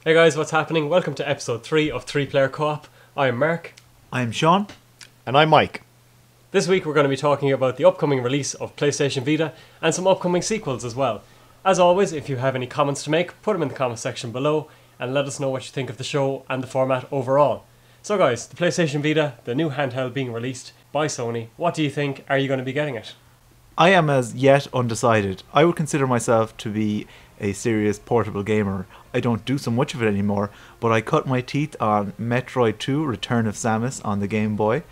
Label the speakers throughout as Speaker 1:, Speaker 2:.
Speaker 1: Hey guys, what's happening? Welcome to episode 3 of 3-Player Co-op. I'm Mark.
Speaker 2: I'm Sean.
Speaker 3: And I'm Mike.
Speaker 1: This week we're going to be talking about the upcoming release of PlayStation Vita and some upcoming sequels as well. As always, if you have any comments to make, put them in the comment section below and let us know what you think of the show and the format overall. So guys, the PlayStation Vita, the new handheld being released by Sony, what do you think? Are you going to be getting it?
Speaker 2: I am as yet undecided. I would consider myself to be a serious portable gamer. I don't do so much of it anymore, but I cut my teeth on Metroid 2 Return of Samus on the Game Boy,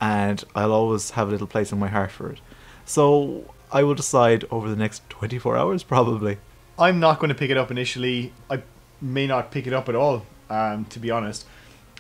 Speaker 2: and I'll always have a little place in my heart for it. So I will decide over the next 24 hours probably.
Speaker 3: I'm not going to pick it up initially. I may not pick it up at all, to be honest.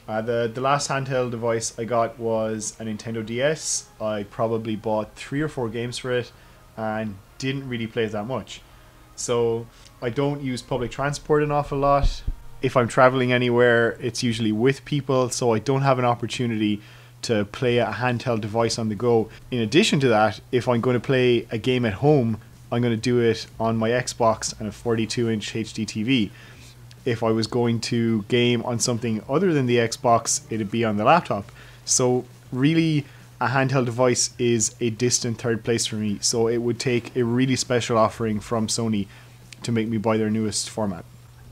Speaker 3: The last handheld device I got was a Nintendo DS. I probably bought 3 or 4 games for it and didn't really play it that much. So I don't use public transport an awful lot. If I'm traveling anywhere, it's usually with people, so I don't have an opportunity to play a handheld device on the go. In addition to that, if I'm going to play a game at home, I'm going to do it on my Xbox and a 42-inch HD TV. If I was going to game on something other than the Xbox, it'd be on the laptop. So really, a handheld device is a distant third place for me. So it would take a really special offering from Sony to make me buy their newest format.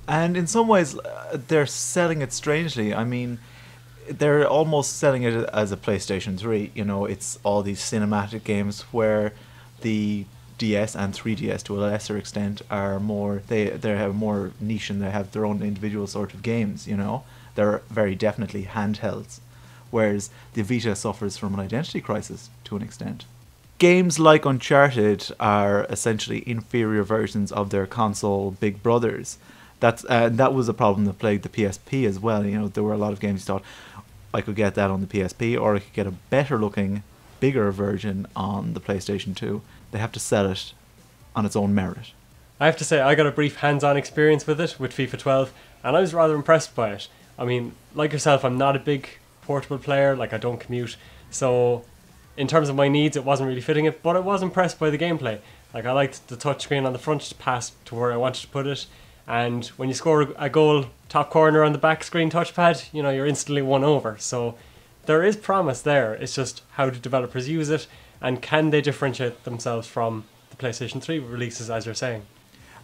Speaker 2: And in some ways, they're selling it strangely. I mean, they're almost selling it as a PlayStation 3. You know, it's all these cinematic games where the DS and 3DS to a lesser extent are more, they have more niche and they have their own individual sort of games, you know. They're very definitely handhelds. Whereas the Vita suffers from an identity crisis to an extent. Games like Uncharted are essentially inferior versions of their console big brothers. That was a problem that plagued the PSP as well. You know, there were a lot of games you thought, I could get that on the PSP, or I could get a better looking, bigger version on the PlayStation 2. They have to sell it on its own merit.
Speaker 1: I have to say, I got a brief hands-on experience with it, with FIFA 12, and I was rather impressed by it. I mean, like yourself, I'm not a big portable player, like I don't commute, so in terms of my needs it wasn't really fitting it, but I was impressed by the gameplay. Like, I liked the touchscreen on the front to pass to where I wanted to put it, and when you score a goal top corner on the back screen touchpad, you know, you're instantly won over. So there is promise there. It's just how do developers use it, and can they differentiate themselves from the PlayStation 3 releases, as you're saying.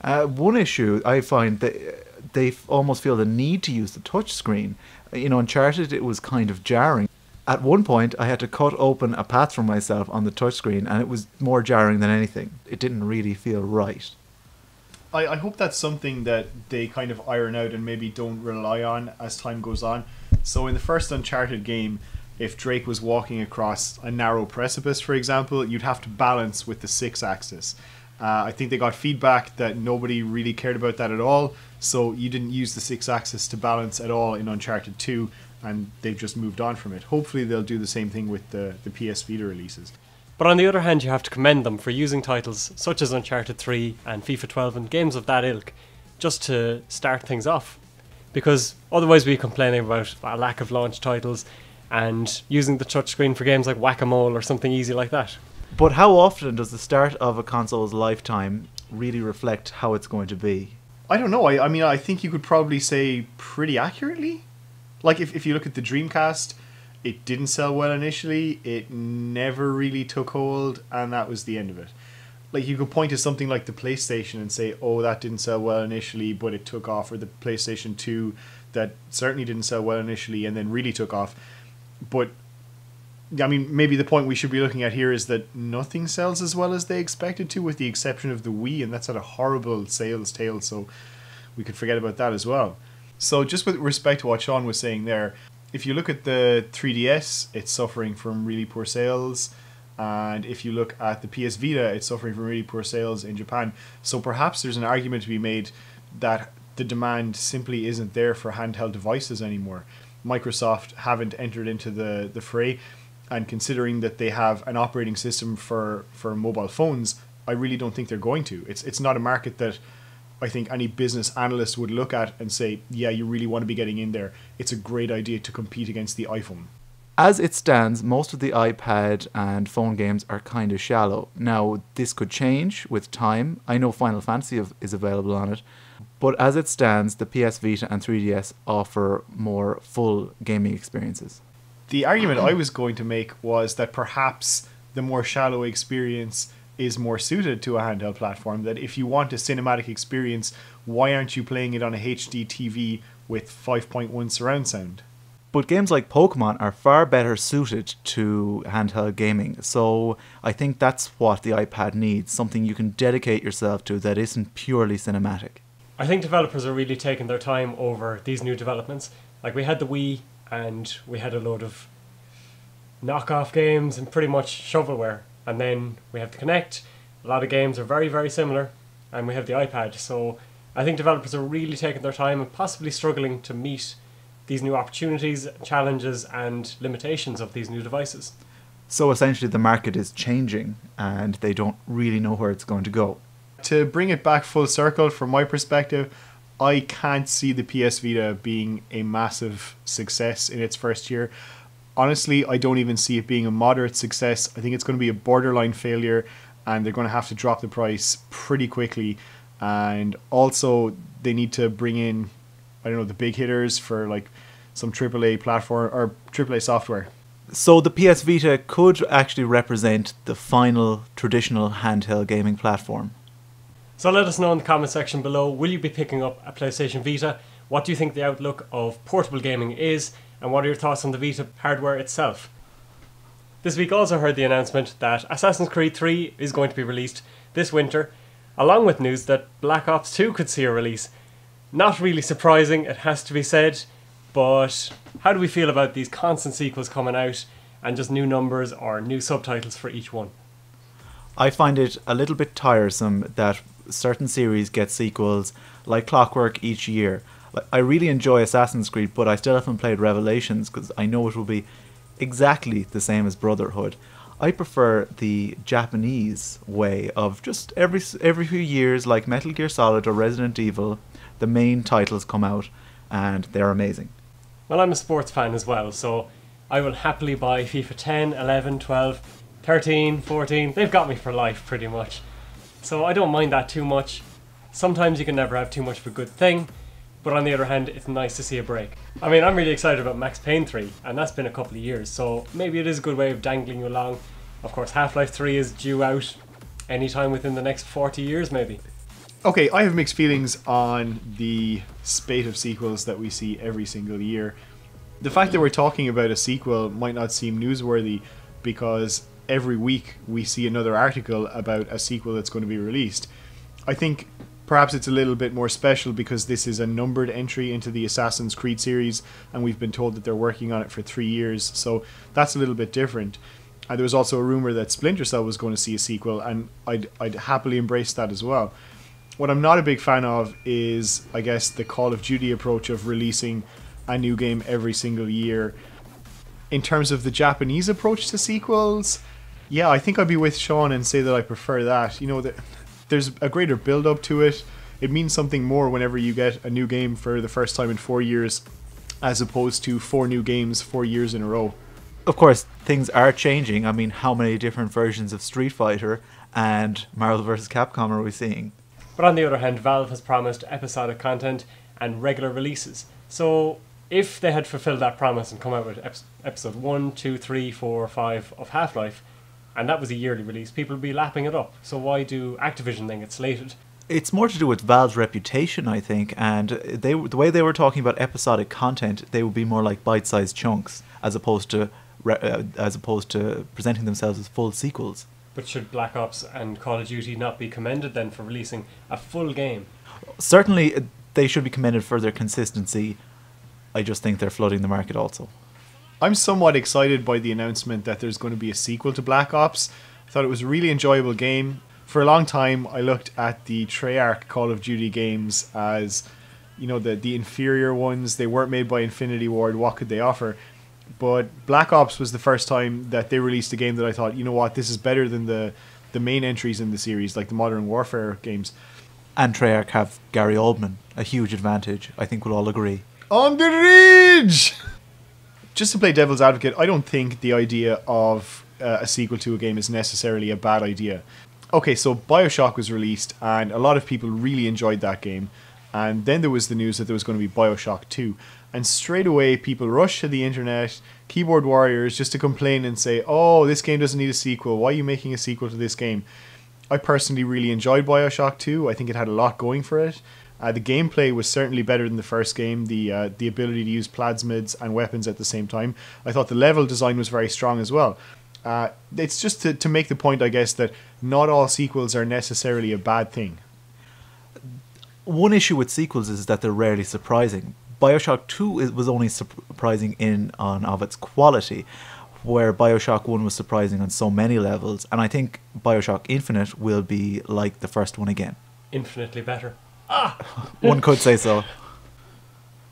Speaker 2: One issue I find that they almost feel the need to use the touch screen. You know, Uncharted, it was kind of jarring. At one point, I had to cut open a path for myself on the touchscreen, and it was more jarring than anything. It didn't really feel right.
Speaker 3: I hope that's something that they kind of iron out and maybe don't rely on as time goes on. So in the first Uncharted game, if Drake was walking across a narrow precipice, for example, you'd have to balance with the 6-axis. I think they got feedback that nobody really cared about that at all, so you didn't use the 6-axis to balance at all in Uncharted 2, and they've just moved on from it. Hopefully they'll do the same thing with the PS Vita releases.
Speaker 1: But on the other hand, you have to commend them for using titles such as Uncharted 3 and FIFA 12 and games of that ilk just to start things off. Because otherwise we're complaining about a lack of launch titles and using the touchscreen for games like Whack-A-Mole or something easy like that.
Speaker 2: But how often does the start of a console's lifetime really reflect how it's going to be?
Speaker 3: I don't know. I mean, I think you could probably say pretty accurately. Like, if you look at the Dreamcast, it didn't sell well initially, it never really took hold, and that was the end of it. Like, you could point to something like the PlayStation and say, oh, that didn't sell well initially, but it took off, or the PlayStation 2 that certainly didn't sell well initially and then really took off. But, I mean, maybe the point we should be looking at here is that nothing sells as well as they expected to, with the exception of the Wii, and that's had a horrible sales tail, so we could forget about that as well. So just with respect to what Sean was saying there, if you look at the 3DS, it's suffering from really poor sales. And if you look at the PS Vita, it's suffering from really poor sales in Japan. So perhaps there's an argument to be made that the demand simply isn't there for handheld devices anymore. Microsoft haven't entered into the fray. And considering that they have an operating system for mobile phones, I really don't think they're going to. It's not a market that I think any business analyst would look at and say, yeah, you really want to be getting in there. It's a great idea to compete against the iPhone.
Speaker 2: As it stands, most of the iPad and phone games are kind of shallow. Now, this could change with time. I know Final Fantasy is available on it, But as it stands, the PS Vita and 3DS offer more full gaming experiences.
Speaker 3: The argument I was going to make was that perhaps the more shallow experience is more suited to a handheld platform. That if you want a cinematic experience, why aren't you playing it on a HD TV with 5.1 surround sound?
Speaker 2: But games like Pokemon are far better suited to handheld gaming, so I think that's what the iPad needs, something you can dedicate yourself to that isn't purely cinematic.
Speaker 1: I think developers are really taking their time over these new developments. Like we had the Wii and we had a load of knockoff games and pretty much shovelware. And then we have the Kinect. A lot of games are very, very similar. And we have the iPad. So I think developers are really taking their time and possibly struggling to meet these new opportunities, challenges and limitations of these new devices.
Speaker 2: So essentially the market is changing and they don't really know where it's going to go.
Speaker 3: To bring it back full circle, from my perspective, I can't see the PS Vita being a massive success in its first year. Honestly, I don't even see it being a moderate success. I think it's going to be a borderline failure and they're going to have to drop the price pretty quickly. And also they need to bring in, I don't know, the big hitters for like some AAA platform or AAA software.
Speaker 2: So the PS Vita could actually represent the final traditional handheld gaming platform.
Speaker 1: So let us know in the comment section below, will you be picking up a PlayStation Vita? What do you think the outlook of portable gaming is? And what are your thoughts on the Vita hardware itself? This week also heard the announcement that Assassin's Creed 3 is going to be released this winter, along with news that Black Ops 2 could see a release. Not really surprising, it has to be said, but how do we feel about these constant sequels coming out and just new numbers or new subtitles for each one?
Speaker 2: I find it a little bit tiresome that certain series get sequels like clockwork each year. I really enjoy Assassin's Creed, but I still haven't played Revelations because I know it will be exactly the same as Brotherhood. I prefer the Japanese way of just every few years, like Metal Gear Solid or Resident Evil, the main titles come out and they're amazing.
Speaker 1: Well, I'm a sports fan as well, so I will happily buy FIFA 10, 11, 12, 13, 14. They've got me for life pretty much. So I don't mind that too much. Sometimes you can never have too much of a good thing, but on the other hand, it's nice to see a break. I mean, I'm really excited about Max Payne 3, and that's been a couple of years, so maybe it is a good way of dangling you along. Of course, Half-Life 3 is due out anytime within the next 40 years, maybe.
Speaker 3: Okay, I have mixed feelings on the spate of sequels that we see every single year. The fact that we're talking about a sequel might not seem newsworthy because every week we see another article about a sequel that's going to be released. I think perhaps it's a little bit more special because this is a numbered entry into the Assassin's Creed series and we've been told that they're working on it for 3 years, so that's a little bit different. And there was also a rumour that Splinter Cell was going to see a sequel, and I'd happily embrace that as well. What I'm not a big fan of is, I guess, the Call of Duty approach of releasing a new game every single year. In terms of the Japanese approach to sequels, yeah, I think I'd be with Sean and say that I prefer that. You know, that there's a greater build-up to it. It means something more whenever you get a new game for the first time in 4 years, as opposed to 4 new games 4 years in a row.
Speaker 2: Of course, things are changing. I mean, how many different versions of Street Fighter and Marvel vs. Capcom are we seeing?
Speaker 1: But on the other hand, Valve has promised episodic content and regular releases. So if they had fulfilled that promise and come out with episode 1, 2, 3, 4, 5 of Half-Life, and that was a yearly release, people would be lapping it up. So why do Activision then get slated?
Speaker 2: It's more to do with Valve's reputation, I think, and the way they were talking about episodic content, they would be more like bite-sized chunks as opposed to presenting themselves as full sequels.
Speaker 1: But should Black Ops and Call of Duty not be commended then for releasing a full game?
Speaker 2: Certainly, they should be commended for their consistency. I just think they're flooding the market also.
Speaker 3: I'm somewhat excited by the announcement that there's going to be a sequel to Black Ops. I thought it was a really enjoyable game. For a long time, I looked at the Treyarch Call of Duty games as, you know, the inferior ones. They weren't made by Infinity Ward. What could they offer? But Black Ops was the first time that they released a game that I thought, you know what, this is better than the main entries in the series, like the Modern Warfare games.
Speaker 2: And Treyarch have Gary Oldman, a huge advantage. I think we'll all agree.
Speaker 3: On the ridge! Just to play devil's advocate, I don't think the idea of a sequel to a game is necessarily a bad idea. Okay, so BioShock was released, and a lot of people really enjoyed that game. And then there was the news that there was going to be Bioshock 2. And straight away, people rushed to the internet, keyboard warriors, just to complain and say, oh, this game doesn't need a sequel. Why are you making a sequel to this game? I personally really enjoyed Bioshock 2. I think it had a lot going for it. The gameplay was certainly better than the first game. The ability to use plasmids and weapons at the same time. I thought the level design was very strong as well. It's just to make the point, I guess, that not all sequels are necessarily a bad thing.
Speaker 2: One issue with sequels is that they're rarely surprising. Bioshock 2 was only surprising of its quality, where Bioshock 1 was surprising on so many levels, and I think Bioshock Infinite will be like the first one again.
Speaker 1: Infinitely better.
Speaker 2: One could say so.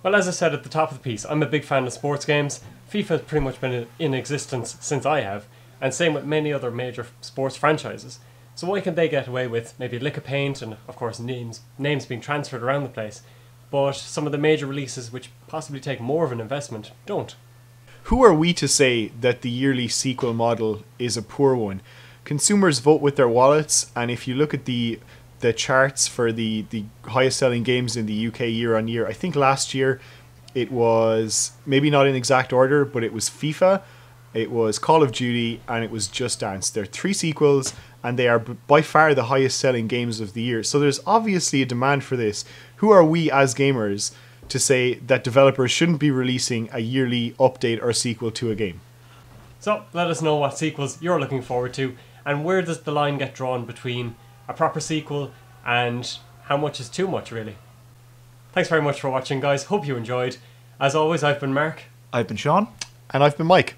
Speaker 1: Well, as I said at the top of the piece, I'm a big fan of sports games. FIFA has pretty much been in existence since I have, and same with many other major sports franchises. So why can they get away with maybe a lick of paint and, of course, names being transferred around the place, but some of the major releases which possibly take more of an investment don't?
Speaker 3: Who are we to say that the yearly sequel model is a poor one? Consumers vote with their wallets, and if you look at the charts for the highest selling games in the UK year on year, I think last year it was, maybe not in exact order, but it was FIFA, it was Call of Duty, and it was Just Dance. There are 3 sequels, and they are by far the highest selling games of the year. So there's obviously a demand for this. Who are we as gamers to say that developers shouldn't be releasing a yearly update or sequel to a game?
Speaker 1: So let us know what sequels you're looking forward to, and where does the line get drawn between a proper sequel and how much is too much, really. Thanks very much for watching, guys. Hope you enjoyed. As always, I've been Mark.
Speaker 2: I've been Sean.
Speaker 3: And I've been Mike.